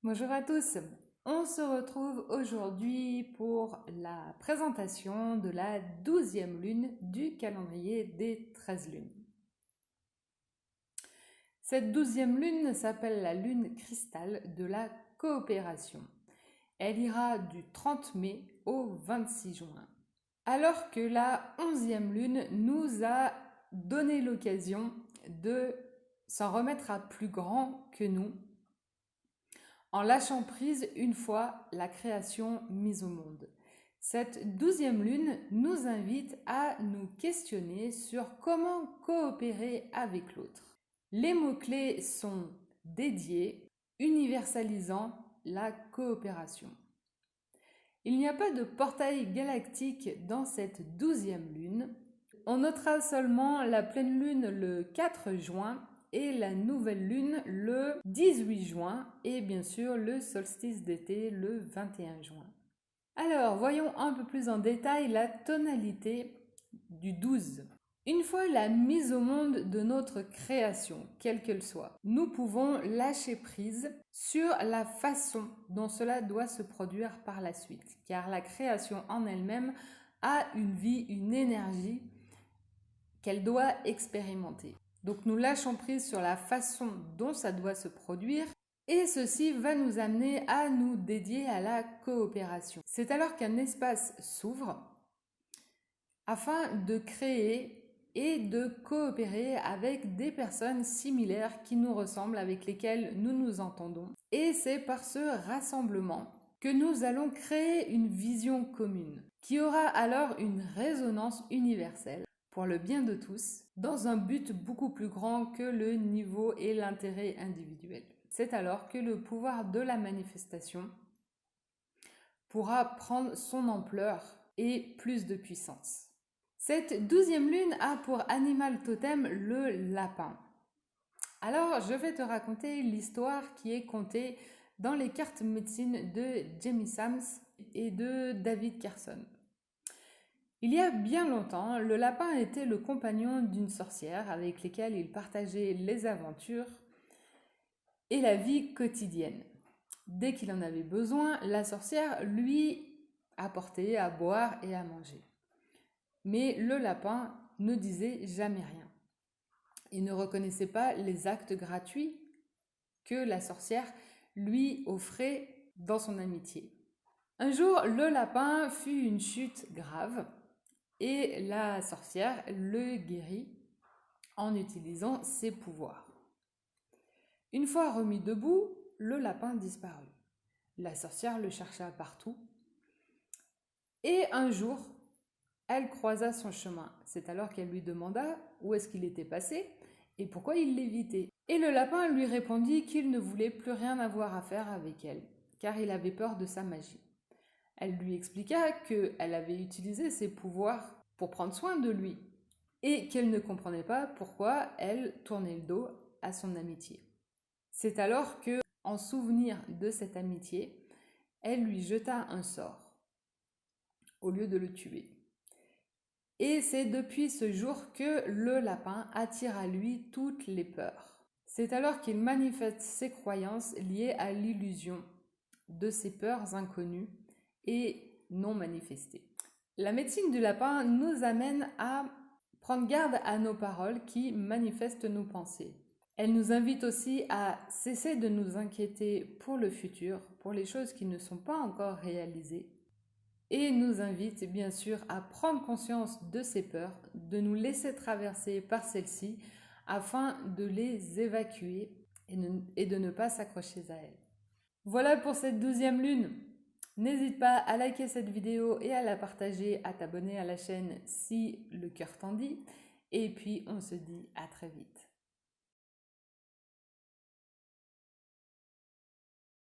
Bonjour à tous, on se retrouve aujourd'hui pour la présentation de la 12e lune du calendrier des 13 lunes. Cette 12e lune s'appelle la lune cristal de la coopération. Elle ira du 30 mai au 26 juin. Alors que la 11e lune nous a donné l'occasion de s'en remettre à plus grand que nous, en lâchant prise une fois la création mise au monde. Cette 12e lune nous invite à nous questionner sur comment coopérer avec l'autre. Les mots-clés sont dédiés, universalisant la coopération. Il n'y a pas de portail galactique dans cette 12e lune. On notera seulement la pleine lune le 4 juin et la nouvelle lune le 18 juin et bien sûr le solstice d'été le 21 juin. Alors voyons un peu plus en détail la tonalité du 12. Une fois la mise au monde de notre création, quelle qu'elle soit, nous pouvons lâcher prise sur la façon dont cela doit se produire par la suite, car la création en elle-même a une vie, une énergie qu'elle doit expérimenter. Donc nous lâchons prise sur la façon dont ça doit se produire et ceci va nous amener à nous dédier à la coopération. C'est alors qu'un espace s'ouvre afin de créer et de coopérer avec des personnes similaires qui nous ressemblent, avec lesquelles nous nous entendons. Et c'est par ce rassemblement que nous allons créer une vision commune, qui aura alors une résonance universelle pour le bien de tous, dans un but beaucoup plus grand que le niveau et l'intérêt individuel. C'est alors que le pouvoir de la manifestation pourra prendre son ampleur et plus de puissance. Cette 12e lune a pour animal totem le lapin. Alors, je vais te raconter l'histoire qui est contée dans les cartes médecine de Jamie Sams et de David Carson. Il y a bien longtemps, le lapin était le compagnon d'une sorcière avec laquelle il partageait les aventures et la vie quotidienne. Dès qu'il en avait besoin, la sorcière lui apportait à boire et à manger. Mais le lapin ne disait jamais rien. Il ne reconnaissait pas les actes gratuits que la sorcière lui offrait dans son amitié. Un jour, le lapin fut une chute grave et la sorcière le guérit en utilisant ses pouvoirs. Une fois remis debout, le lapin disparut. La sorcière le chercha partout et un jour, elle croisa son chemin. C'est alors qu'elle lui demanda où est-ce qu'il était passé et pourquoi il l'évitait. Et le lapin lui répondit qu'il ne voulait plus rien avoir à faire avec elle, car il avait peur de sa magie. Elle lui expliqua qu'elle avait utilisé ses pouvoirs pour prendre soin de lui et qu'elle ne comprenait pas pourquoi elle tournait le dos à son amitié. C'est alors que, en souvenir de cette amitié, elle lui jeta un sort au lieu de le tuer. Et c'est depuis ce jour que le lapin attire à lui toutes les peurs. C'est alors qu'il manifeste ses croyances liées à l'illusion de ses peurs inconnues et non manifestées. La médecine du lapin nous amène à prendre garde à nos paroles qui manifestent nos pensées. Elle nous invite aussi à cesser de nous inquiéter pour le futur, pour les choses qui ne sont pas encore réalisées, et nous invite bien sûr à prendre conscience de ces peurs, de nous laisser traverser par celles-ci afin de les évacuer et de ne pas s'accrocher à elles. Voilà pour cette 12e lune. N'hésite pas à liker cette vidéo et à la partager, à t'abonner à la chaîne si le cœur t'en dit. Et puis on se dit à très vite.